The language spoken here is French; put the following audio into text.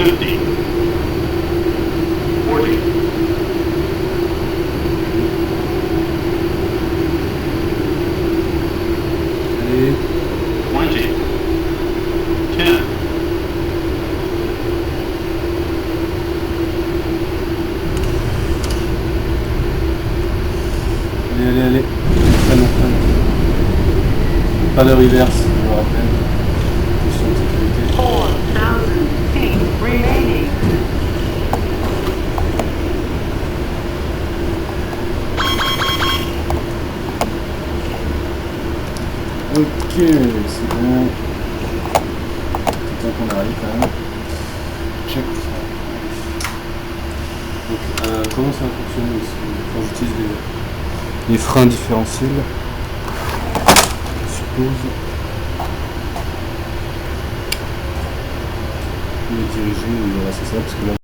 50. 40. Allez, 20. 10. allez. Freine. Pas de reverse, je vous rappelle. Question de sécurité. 4,000 feet remaining. Ok, c'est bon. C'est temps qu'on arrive quand même. Check. Donc, comment ça va fonctionner ici quand j'utilise les freins différentiels? Je suppose. Me diriger, voilà, c'est ça, parce que là.